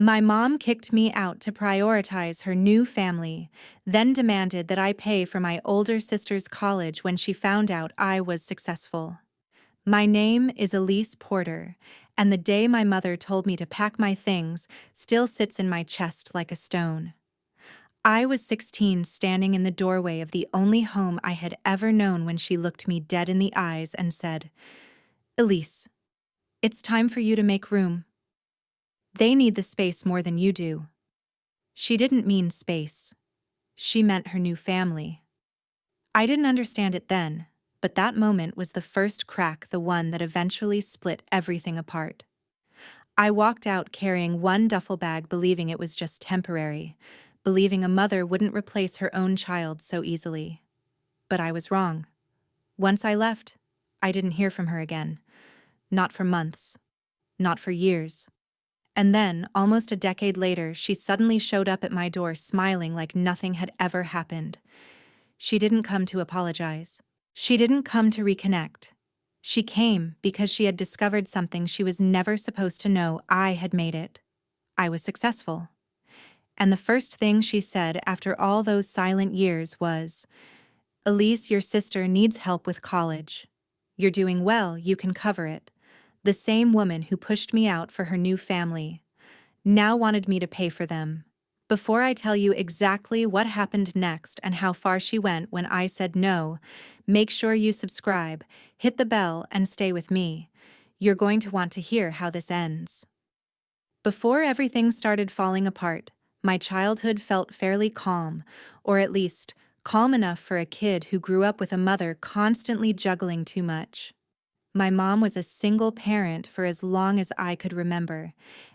My mom kicked me out to prioritize her new family, then demanded that I pay for my older sister's college when she found out I was successful. My name is Elise Porter, and the day my mother told me to pack my things still sits in my chest like a stone. I was 16, standing in the doorway of the only home I had ever known when she looked me dead in the eyes and said, "Elise, it's time for you to make room. They need the space more than you do." She didn't mean space. She meant her new family. I didn't understand it then, but that moment was the first crack, the one that eventually split everything apart. I walked out carrying one duffel bag, believing it was just temporary, believing a mother wouldn't replace her own child so easily. But I was wrong. Once I left, I didn't hear from her again. Not for months. Not for years. And then, almost a decade later, she suddenly showed up at my door smiling like nothing had ever happened. She didn't come to apologize. She didn't come to reconnect. She came because she had discovered something she was never supposed to know. I had made it. I was successful. And the first thing she said after all those silent years was, "Elise, your sister needs help with college. You're doing well, you can cover it." The same woman who pushed me out for her new family now wanted me to pay for them. Before I tell you exactly what happened next and how far she went when I said no, make sure you subscribe, hit the bell, and stay with me. You're going to want to hear how this ends. Before everything started falling apart, my childhood felt fairly calm, or at least calm enough for a kid who grew up with a mother constantly juggling too much. My mom was a single parent for as long as I could remember,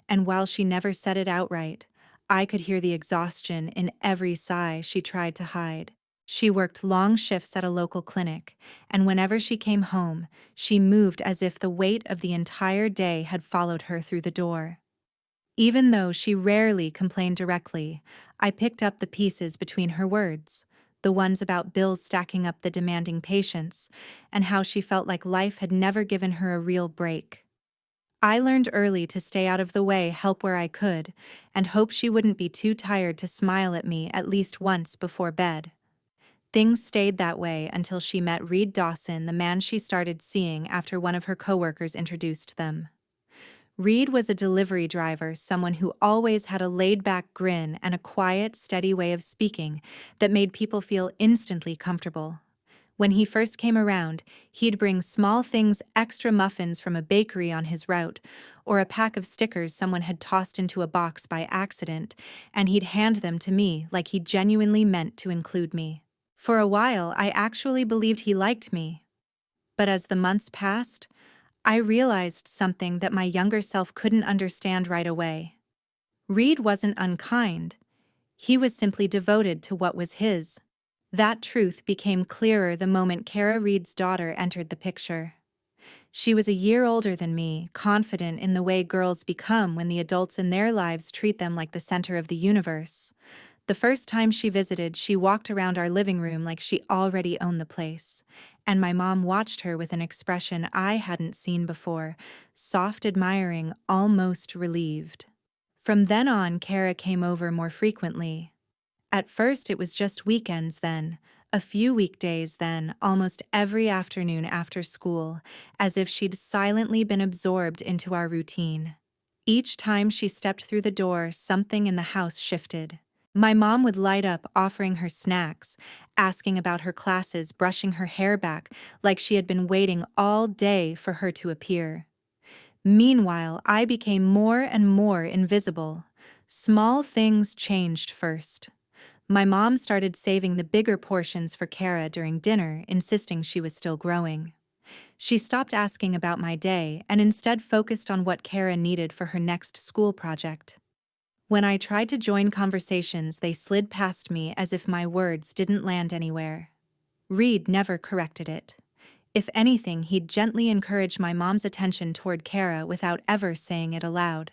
and while she never said it outright, I could hear the exhaustion in every sigh she tried to hide. She worked long shifts at a local clinic, and whenever she came home, she moved as if the weight of the entire day had followed her through the door. Even though she rarely complained directly, I picked up the pieces between her words, the ones about bills stacking up, the demanding patience, and how she felt like life had never given her a real break. I learned early to stay out of the way, help where I could, and hope she wouldn't be too tired to smile at me at least once before bed. Things stayed that way until she met Reed Dawson, the man she started seeing after one of her coworkers introduced them. Reed was a delivery driver, someone who always had a laid-back grin and a quiet, steady way of speaking that made people feel instantly comfortable. When he first came around, he'd bring small things, extra muffins from a bakery on his route, or a pack of stickers someone had tossed into a box by accident, and he'd hand them to me like he genuinely meant to include me. For a while, I actually believed he liked me. But as the months passed, I realized something that my younger self couldn't understand right away. Reed wasn't unkind. He was simply devoted to what was his. That truth became clearer the moment Kara, Reed's daughter, entered the picture. She was a year older than me, confident in the way girls become when the adults in their lives treat them like the center of the universe. The first time she visited, she walked around our living room like she already owned the place, and my mom watched her with an expression I hadn't seen before, soft, admiring, almost relieved. From then on, Kara came over more frequently. At first it was just weekends, then a few weekdays, then almost every afternoon after school, as if she'd silently been absorbed into our routine. Each time she stepped through the door, something in the house shifted. My mom would light up, offering her snacks, asking about her classes, brushing her hair back like she had been waiting all day for her to appear. Meanwhile, I became more and more invisible. Small things changed first. My mom started saving the bigger portions for Kara during dinner, insisting she was still growing. She stopped asking about my day and instead focused on what Kara needed for her next school project. When I tried to join conversations, they slid past me as if my words didn't land anywhere. Reed never corrected it. If anything, he'd gently encourage my mom's attention toward Kara without ever saying it aloud.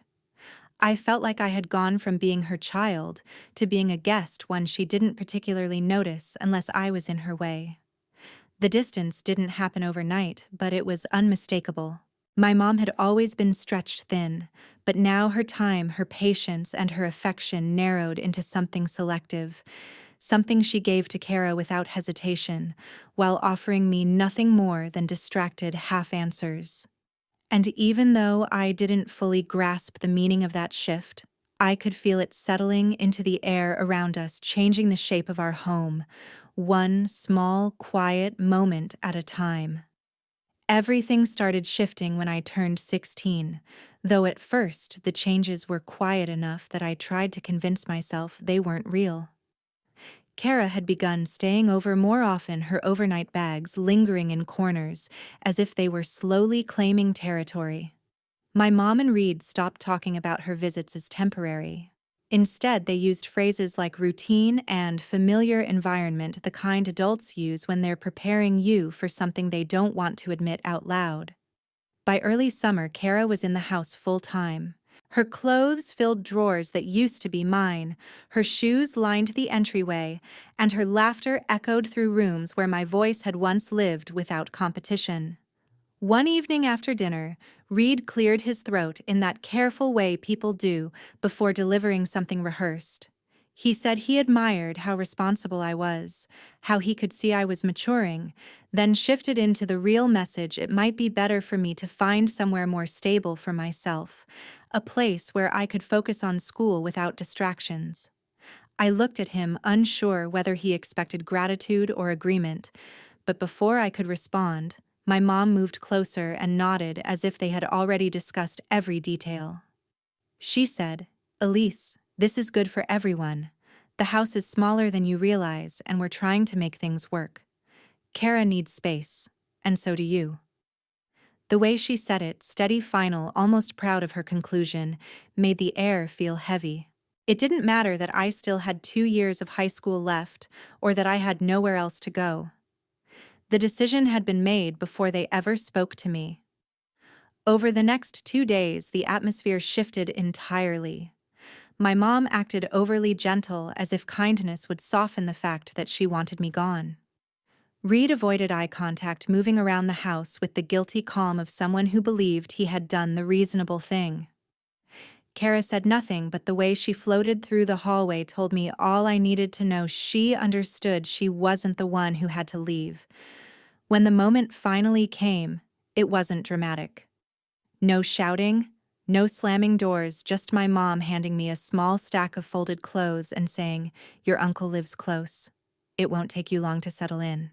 I felt like I had gone from being her child to being a guest, one she didn't particularly notice unless I was in her way. The distance didn't happen overnight, but it was unmistakable. My mom had always been stretched thin, But now her time, her patience, and her affection narrowed into something selective, something she gave to Kara without hesitation, while offering me nothing more than distracted half-answers. And even though I didn't fully grasp the meaning of that shift, I could feel it settling into the air around us, changing the shape of our home, one small, quiet moment at a time. Everything started shifting when I turned 16, though at first the changes were quiet enough that I tried to convince myself they weren't real. Kara had begun staying over more often, her overnight bags lingering in corners, as if they were slowly claiming territory. My mom and Reed stopped talking about her visits as temporary. Instead, they used phrases like routine and familiar environment, the kind adults use when they're preparing you for something they don't want to admit out loud. By early summer, Kara was in the house full-time. Her clothes filled drawers that used to be mine, her shoes lined the entryway, and her laughter echoed through rooms where my voice had once lived without competition. One evening after dinner, Reed cleared his throat in that careful way people do before delivering something rehearsed. He said he admired how responsible I was, how he could see I was maturing, then shifted into the real message: it might be better for me to find somewhere more stable for myself, a place where I could focus on school without distractions. I looked at him, unsure whether he expected gratitude or agreement, but before I could respond, my mom moved closer and nodded as if they had already discussed every detail. She said, "Elise, this is good for everyone. The house is smaller than you realize, and we're trying to make things work. Kara needs space, and so do you." The way she said it, steady, final, almost proud of her conclusion, made the air feel heavy. It didn't matter that I still had 2 years of high school left, or that I had nowhere else to go. The decision had been made before they ever spoke to me. Over the next 2 days, the atmosphere shifted entirely. My mom acted overly gentle, as if kindness would soften the fact that she wanted me gone. Reed avoided eye contact, moving around the house with the guilty calm of someone who believed he had done the reasonable thing. Kara said nothing, but the way she floated through the hallway told me all I needed to know. She understood she wasn't the one who had to leave. When the moment finally came, it wasn't dramatic. No shouting, no slamming doors, just my mom handing me a small stack of folded clothes and saying, "Your uncle lives close. It won't take you long to settle in."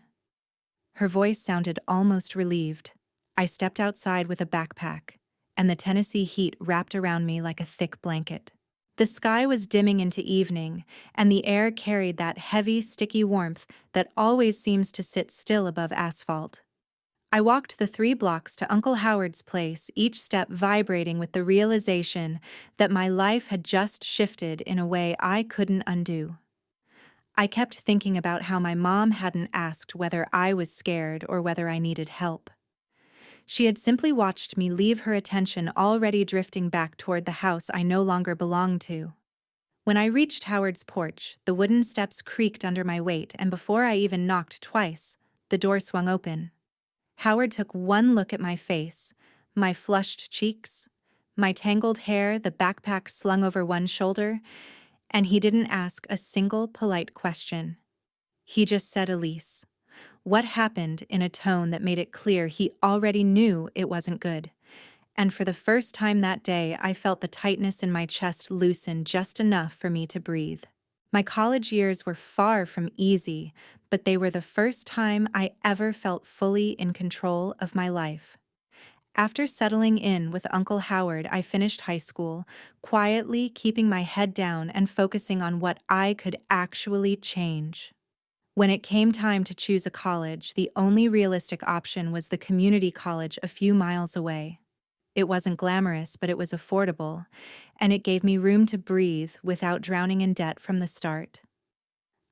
Her voice sounded almost relieved. I stepped outside with a backpack, and the Tennessee heat wrapped around me like a thick blanket. The sky was dimming into evening, and the air carried that heavy, sticky warmth that always seems to sit still above asphalt. I walked the 3 blocks to Uncle Howard's place, each step vibrating with the realization that my life had just shifted in a way I couldn't undo. I kept thinking about how my mom hadn't asked whether I was scared or whether I needed help. She had simply watched me leave, her attention already drifting back toward the house I no longer belonged to. When I reached Howard's porch, the wooden steps creaked under my weight, and before I even knocked twice, the door swung open. Howard took one look at my face, my flushed cheeks, my tangled hair, the backpack slung over one shoulder, and he didn't ask a single polite question. He just said, "Elise." What happened, in a tone that made it clear he already knew it wasn't good. And for the first time that day, I felt the tightness in my chest loosen just enough for me to breathe. My college years were far from easy, but they were the first time I ever felt fully in control of my life. After settling in with Uncle Howard, I finished high school, quietly keeping my head down and focusing on what I could actually change. When it came time to choose a college, the only realistic option was the community college a few miles away. It wasn't glamorous, but it was affordable, and it gave me room to breathe without drowning in debt from the start.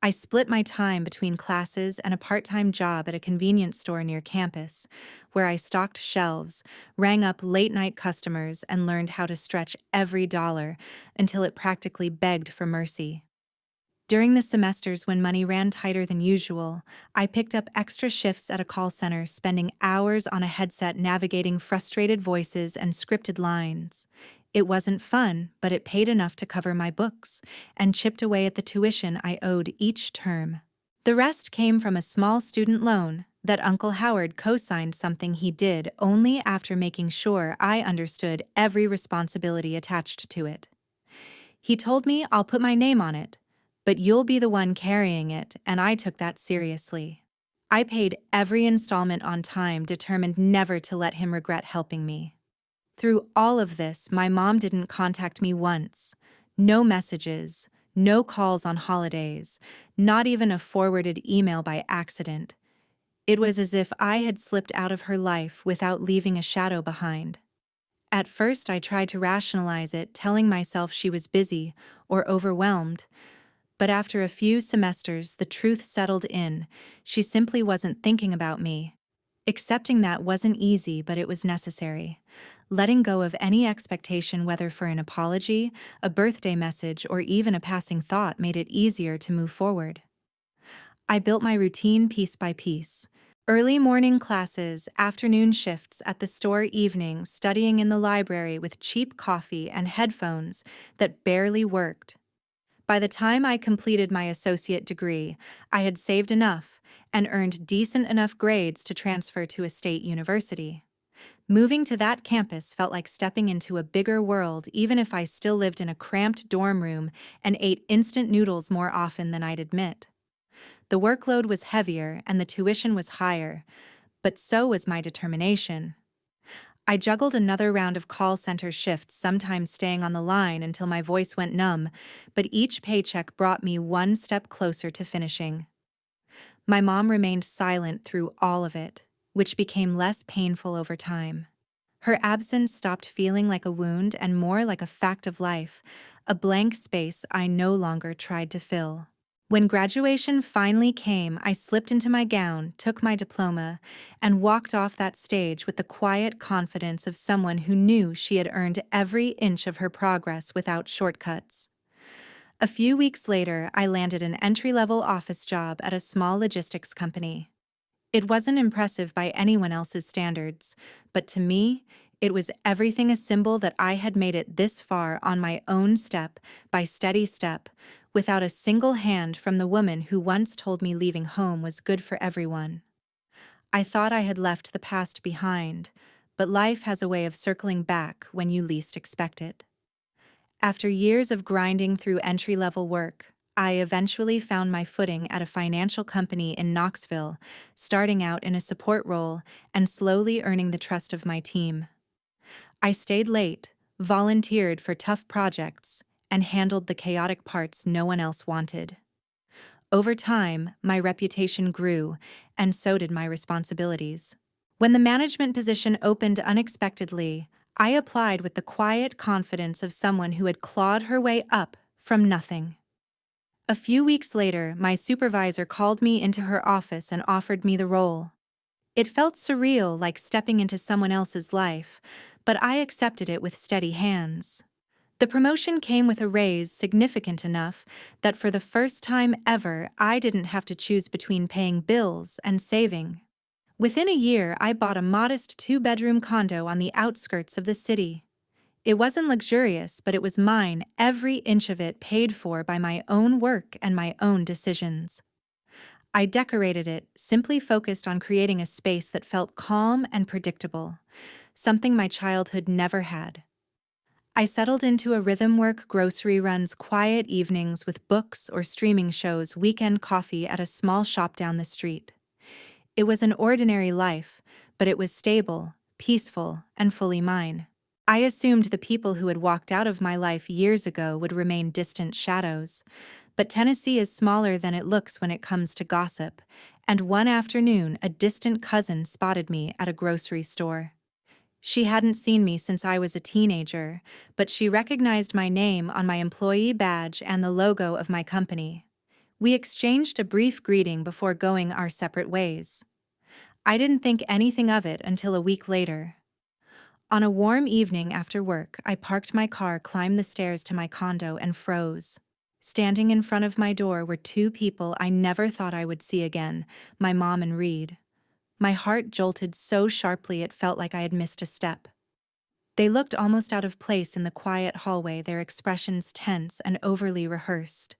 I split my time between classes and a part-time job at a convenience store near campus, where I stocked shelves, rang up late-night customers, and learned how to stretch every dollar until it practically begged for mercy. During the semesters when money ran tighter than usual, I picked up extra shifts at a call center, spending hours on a headset navigating frustrated voices and scripted lines. It wasn't fun, but it paid enough to cover my books and chipped away at the tuition I owed each term. The rest came from a small student loan that Uncle Howard co-signed, something he did only after making sure I understood every responsibility attached to it. He told me, "I'll put my name on it, but you'll be the one carrying it," and I took that seriously. I paid every installment on time, determined never to let him regret helping me. Through all of this, my mom didn't contact me once. No messages, no calls on holidays, not even a forwarded email by accident. It was as if I had slipped out of her life without leaving a shadow behind. At first, I tried to rationalize it, telling myself she was busy or overwhelmed. But after a few semesters, the truth settled in. She simply wasn't thinking about me. Accepting that wasn't easy, but it was necessary. Letting go of any expectation, whether for an apology, a birthday message, or even a passing thought, made it easier to move forward. I built my routine piece by piece. Early morning classes, afternoon shifts at the store, evenings studying in the library with cheap coffee and headphones that barely worked. By the time I completed my associate degree, I had saved enough and earned decent enough grades to transfer to a state university. Moving to that campus felt like stepping into a bigger world, even if I still lived in a cramped dorm room and ate instant noodles more often than I'd admit. The workload was heavier and the tuition was higher, but so was my determination. I juggled another round of call center shifts, sometimes staying on the line until my voice went numb, but each paycheck brought me one step closer to finishing. My mom remained silent through all of it, which became less painful over time. Her absence stopped feeling like a wound and more like a fact of life, a blank space I no longer tried to fill. When graduation finally came, I slipped into my gown, took my diploma, and walked off that stage with the quiet confidence of someone who knew she had earned every inch of her progress without shortcuts. A few weeks later, I landed an entry-level office job at a small logistics company. It wasn't impressive by anyone else's standards, but to me, it was everything, a symbol that I had made it this far on my own, step by steady step, without a single hand from the woman who once told me leaving home was good for everyone. I thought I had left the past behind, but life has a way of circling back when you least expect it. After years of grinding through entry-level work, I eventually found my footing at a financial company in Knoxville, starting out in a support role and slowly earning the trust of my team. I stayed late, volunteered for tough projects, and handled the chaotic parts no one else wanted. Over time, my reputation grew, and so did my responsibilities. When the management position opened unexpectedly, I applied with the quiet confidence of someone who had clawed her way up from nothing. A few weeks later, my supervisor called me into her office and offered me the role. It felt surreal, like stepping into someone else's life, but I accepted it with steady hands. The promotion came with a raise significant enough that for the first time ever, I didn't have to choose between paying bills and saving. Within a year, I bought a modest 2-bedroom condo on the outskirts of the city. It wasn't luxurious, but it was mine, every inch of it paid for by my own work and my own decisions. I decorated it, simply focused on creating a space that felt calm and predictable, something my childhood never had. I settled into a rhythm, work, grocery runs, quiet evenings with books or streaming shows, weekend coffee at a small shop down the street. It was an ordinary life, but it was stable, peaceful, and fully mine. I assumed the people who had walked out of my life years ago would remain distant shadows, but Tennessee is smaller than it looks when it comes to gossip, and one afternoon a distant cousin spotted me at a grocery store. She hadn't seen me since I was a teenager, but she recognized my name on my employee badge and the logo of my company. We exchanged a brief greeting before going our separate ways. I didn't think anything of it until a week later. On a warm evening after work, I parked my car, climbed the stairs to my condo, and froze. Standing in front of my door were two people I never thought I would see again, my mom and Reed. My heart jolted so sharply it felt like I had missed a step. They looked almost out of place in the quiet hallway, their expressions tense and overly rehearsed.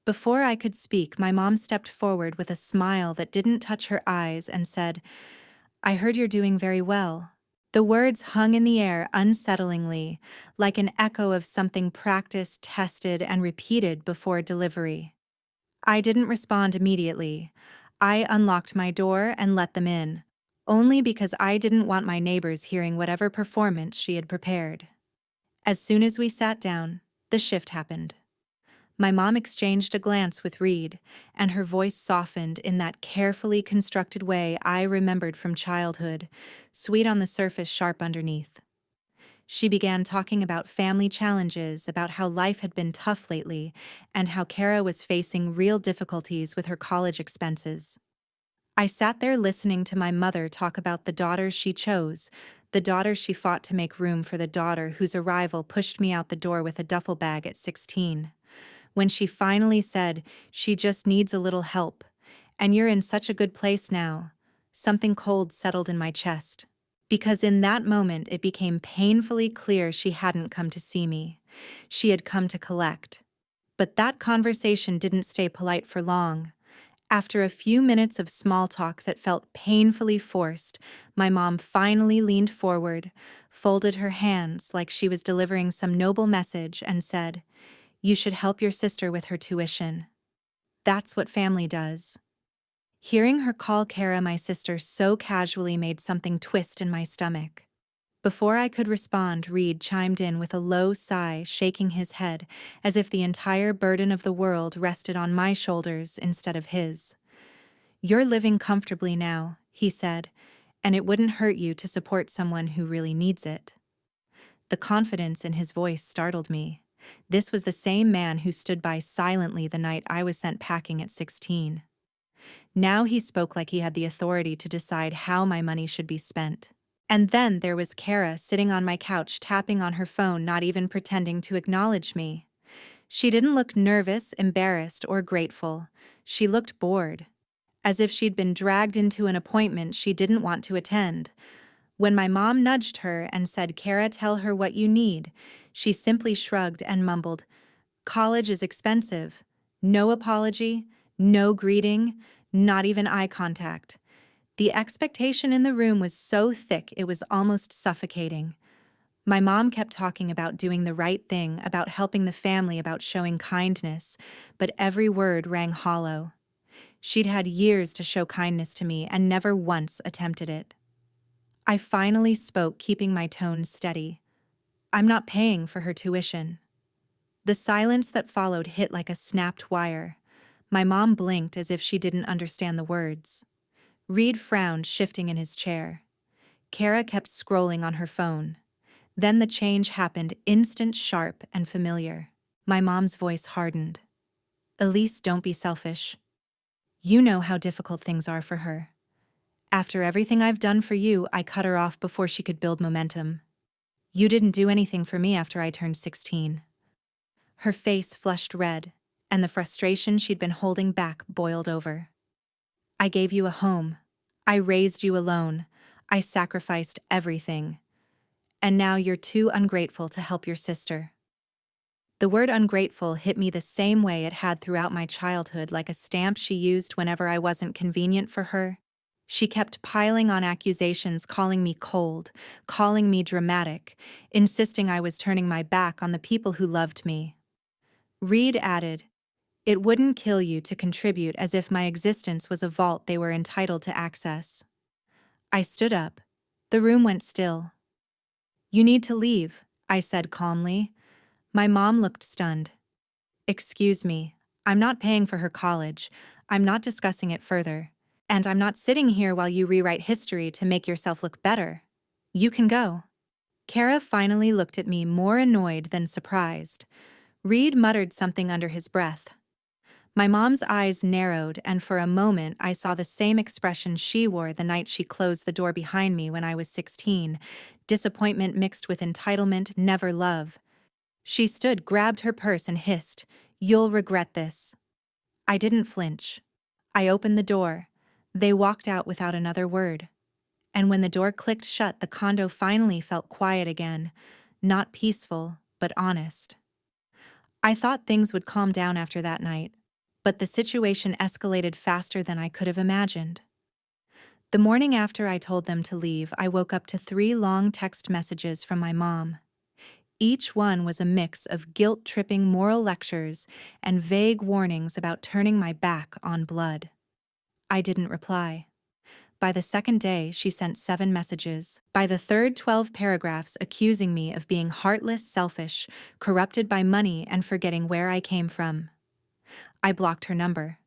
Before I could speak, my mom stepped forward with a smile that didn't touch her eyes and said, "I heard you're doing very well." The words hung in the air unsettlingly, like an echo of something practiced, tested, and repeated before delivery. I didn't respond immediately. I unlocked my door and let them in, only because I didn't want my neighbors hearing whatever performance she had prepared. As soon as we sat down, the shift happened. My mom exchanged a glance with Reed, and her voice softened in that carefully constructed way I remembered from childhood, sweet on the surface, sharp underneath. She began talking about family challenges, about how life had been tough lately, and how Kara was facing real difficulties with her college expenses. I sat there listening to my mother talk about the daughter she chose, the daughter she fought to make room for, the daughter whose arrival pushed me out the door with a duffel bag at 16. When she finally said, "She just needs a little help, and you're in such a good place now," something cold settled in my chest. Because in that moment it became painfully clear she hadn't come to see me. She had come to collect. But that conversation didn't stay polite for long. After a few minutes of small talk that felt painfully forced, my mom finally leaned forward, folded her hands like she was delivering some noble message, and said, "You should help your sister with her tuition. That's what family does." Hearing her call Kara my sister so casually made something twist in my stomach. Before I could respond, Reed chimed in with a low sigh, shaking his head, as if the entire burden of the world rested on my shoulders instead of his. "You're living comfortably now," he said, "and it wouldn't hurt you to support someone who really needs it." The confidence in his voice startled me. This was the same man who stood by silently the night I was sent packing at 16. Now he spoke like he had the authority to decide how my money should be spent. And then there was Kara sitting on my couch, tapping on her phone, not even pretending to acknowledge me. She didn't look nervous, embarrassed, or grateful. She looked bored, as if she'd been dragged into an appointment she didn't want to attend. When my mom nudged her and said, "Kara, tell her what you need," she simply shrugged and mumbled, "College is expensive." No apology, no greeting, not even eye contact. The expectation in the room was so thick it was almost suffocating. My mom kept talking about doing the right thing, about helping the family, about showing kindness, but every word rang hollow. She'd had years to show kindness to me and never once attempted it. I finally spoke, keeping my tone steady. "I'm not paying for her tuition." The silence that followed hit like a snapped wire. My mom blinked as if she didn't understand the words. Reed frowned, shifting in his chair. Kara kept scrolling on her phone. Then the change happened, instant, sharp, and familiar. My mom's voice hardened. "Elise, don't be selfish. You know how difficult things are for her. After everything I've done for you, I cut her off before she could build momentum. You didn't do anything for me after I turned 16. Her face flushed red, and the frustration she'd been holding back boiled over. "I gave you a home. I raised you alone. I sacrificed everything. And now you're too ungrateful to help your sister." The word ungrateful hit me the same way it had throughout my childhood, like a stamp she used whenever I wasn't convenient for her. She kept piling on accusations, calling me cold, calling me dramatic, insisting I was turning my back on the people who loved me. Reed added, "It wouldn't kill you to contribute," as if my existence was a vault they were entitled to access. I stood up. The room went still. "You need to leave," I said calmly. My mom looked stunned. "Excuse me, I'm not paying for her college. I'm not discussing it further. And I'm not sitting here while you rewrite history to make yourself look better. You can go." Kara finally looked at me, more annoyed than surprised. Reed muttered something under his breath. My mom's eyes narrowed, and for a moment I saw the same expression she wore the night she closed the door behind me when I was 16, disappointment mixed with entitlement, never love. She stood, grabbed her purse, and hissed, "You'll regret this." I didn't flinch. I opened the door. They walked out without another word. And when the door clicked shut, the condo finally felt quiet again, not peaceful, but honest. I thought things would calm down after that night, but the situation escalated faster than I could have imagined. The morning after I told them to leave, I woke up to 3 long text messages from my mom. Each one was a mix of guilt-tripping moral lectures and vague warnings about turning my back on blood. I didn't reply. By the second day, she sent 7 messages. By the third, 12 paragraphs accusing me of being heartless, selfish, corrupted by money, and forgetting where I came from. I blocked her number.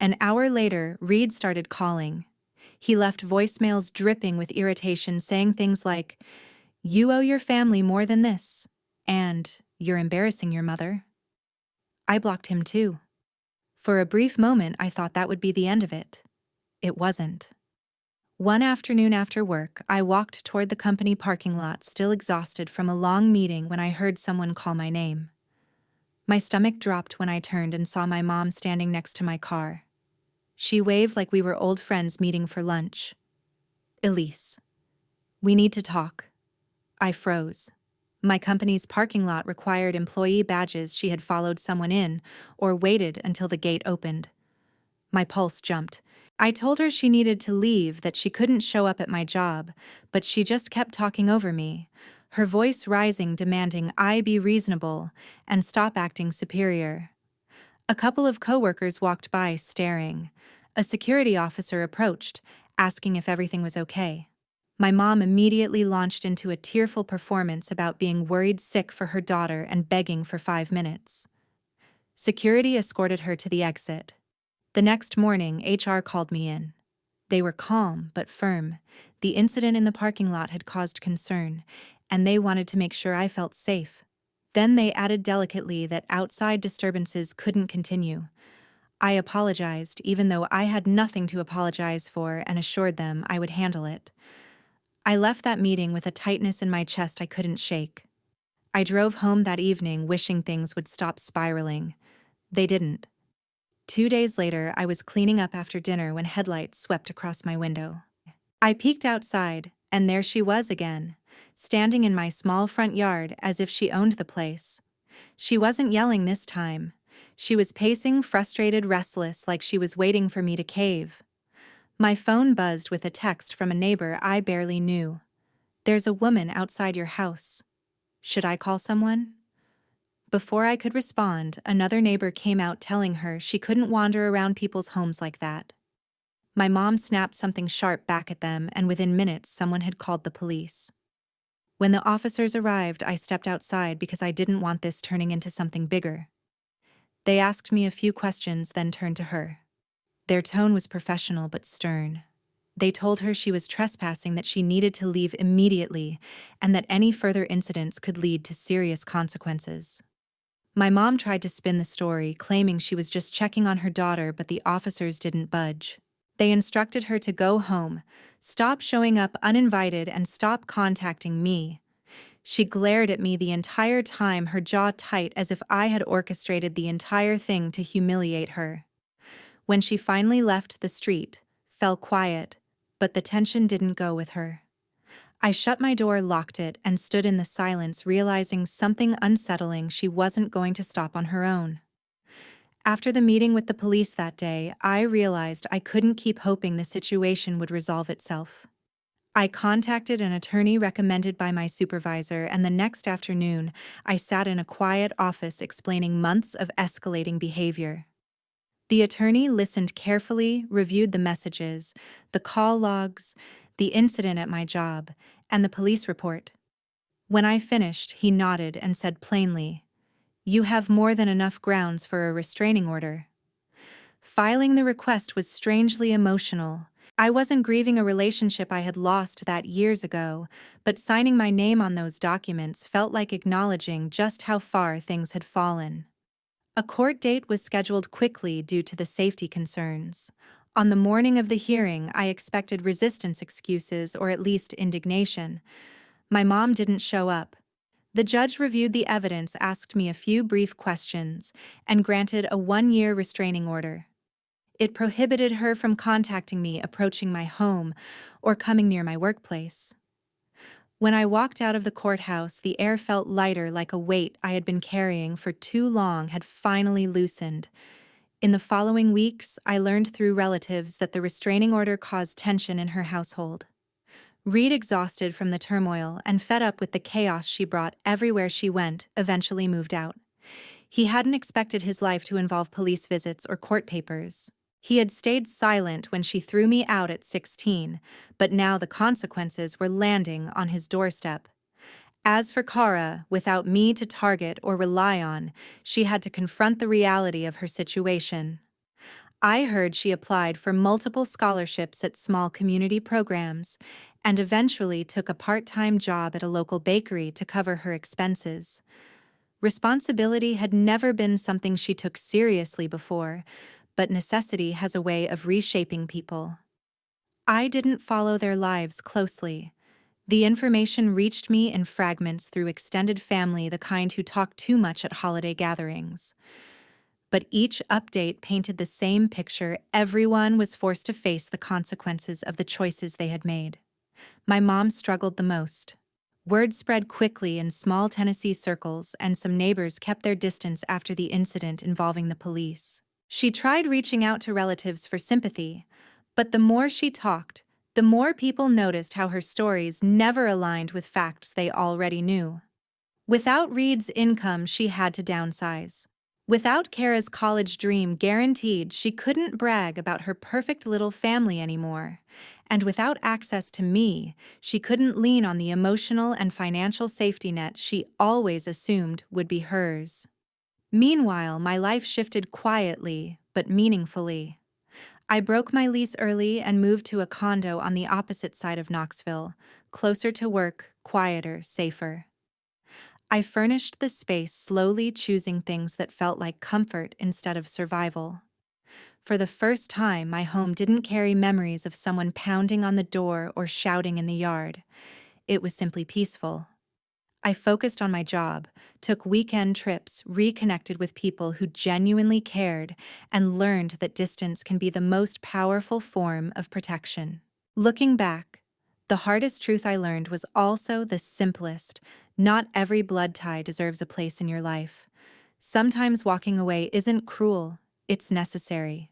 An hour later, Reed started calling. He left voicemails dripping with irritation, saying things like, "You owe your family more than this," and "You're embarrassing your mother." I blocked him too. For a brief moment, I thought that would be the end of it. It wasn't. One afternoon after work, I walked toward the company parking lot, still exhausted from a long meeting, when I heard someone call my name. My stomach dropped when I turned and saw my mom standing next to my car. She waved like we were old friends meeting for lunch. "Elise, we need to talk." I froze. My company's parking lot required employee badges. She had followed someone in, or waited until the gate opened. My pulse jumped. I told her she needed to leave, that she couldn't show up at my job, but she just kept talking over me, her voice rising, demanding I be reasonable and stop acting superior. A couple of coworkers walked by, staring. A security officer approached, asking if everything was okay. My mom immediately launched into a tearful performance about being worried sick for her daughter and begging for 5 minutes. Security escorted her to the exit. The next morning, HR called me in. They were calm but firm. The incident in the parking lot had caused concern, and they wanted to make sure I felt safe. Then they added delicately that outside disturbances couldn't continue. I apologized, even though I had nothing to apologize for, and assured them I would handle it. I left that meeting with a tightness in my chest I couldn't shake. I drove home that evening wishing things would stop spiraling. They didn't. 2 days later, I was cleaning up after dinner when headlights swept across my window. I peeked outside, and there she was again, standing in my small front yard as if she owned the place. She wasn't yelling this time. She was pacing, frustrated, restless, like she was waiting for me to cave. My phone buzzed with a text from a neighbor I barely knew. "There's a woman outside your house. Should I call someone?" Before I could respond, another neighbor came out telling her she couldn't wander around people's homes like that. My mom snapped something sharp back at them, and within minutes someone had called the police. When the officers arrived, I stepped outside because I didn't want this turning into something bigger. They asked me a few questions, then turned to her. Their tone was professional but stern. They told her she was trespassing, that she needed to leave immediately, and that any further incidents could lead to serious consequences. My mom tried to spin the story, claiming she was just checking on her daughter, but the officers didn't budge. They instructed her to go home, stop showing up uninvited, and stop contacting me. She glared at me the entire time, her jaw tight, as if I had orchestrated the entire thing to humiliate her. When she finally left, the street fell quiet, but the tension didn't go with her. I shut my door, locked it, and stood in the silence, realizing something unsettling: she wasn't going to stop on her own. After the meeting with the police that day, I realized I couldn't keep hoping the situation would resolve itself. I contacted an attorney recommended by my supervisor, and the next afternoon, I sat in a quiet office explaining months of escalating behavior. The attorney listened carefully, reviewed the messages, the call logs, the incident at my job, and the police report. When I finished, he nodded and said plainly, "You have more than enough grounds for a restraining order." Filing the request was strangely emotional. I wasn't grieving a relationship I had lost that years ago, but signing my name on those documents felt like acknowledging just how far things had fallen. A court date was scheduled quickly due to the safety concerns. On the morning of the hearing, I expected resistance, excuses, or at least indignation. My mom didn't show up. The judge reviewed the evidence, asked me a few brief questions, and granted a 1-year restraining order. It prohibited her from contacting me, approaching my home, or coming near my workplace. When I walked out of the courthouse, the air felt lighter, like a weight I had been carrying for too long had finally loosened. In the following weeks, I learned through relatives that the restraining order caused tension in her household. Reed, exhausted from the turmoil and fed up with the chaos she brought everywhere she went, eventually moved out. He hadn't expected his life to involve police visits or court papers. He had stayed silent when she threw me out at 16, but now the consequences were landing on his doorstep. As for Kara, without me to target or rely on, she had to confront the reality of her situation. I heard she applied for multiple scholarships at small community programs and eventually took a part-time job at a local bakery to cover her expenses. Responsibility had never been something she took seriously before, but necessity has a way of reshaping people. I didn't follow their lives closely. The information reached me in fragments through extended family, the kind who talk too much at holiday gatherings. But each update painted the same picture. Everyone was forced to face the consequences of the choices they had made. My mom struggled the most. Word spread quickly in small Tennessee circles, and some neighbors kept their distance after the incident involving the police. She tried reaching out to relatives for sympathy, but the more she talked, the more people noticed how her stories never aligned with facts they already knew. Without Reed's income, she had to downsize. Without Kara's college dream guaranteed, she couldn't brag about her perfect little family anymore. And without access to me, she couldn't lean on the emotional and financial safety net she always assumed would be hers. Meanwhile, my life shifted quietly but meaningfully. I broke my lease early and moved to a condo on the opposite side of Knoxville, closer to work, quieter, safer. I furnished the space, slowly choosing things that felt like comfort instead of survival. For the first time, my home didn't carry memories of someone pounding on the door or shouting in the yard. It was simply peaceful. I focused on my job, took weekend trips, reconnected with people who genuinely cared, and learned that distance can be the most powerful form of protection. Looking back, the hardest truth I learned was also the simplest. Not every blood tie deserves a place in your life. Sometimes walking away isn't cruel, it's necessary.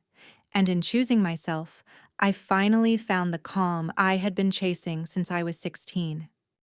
And in choosing myself, I finally found the calm I had been chasing since I was 16.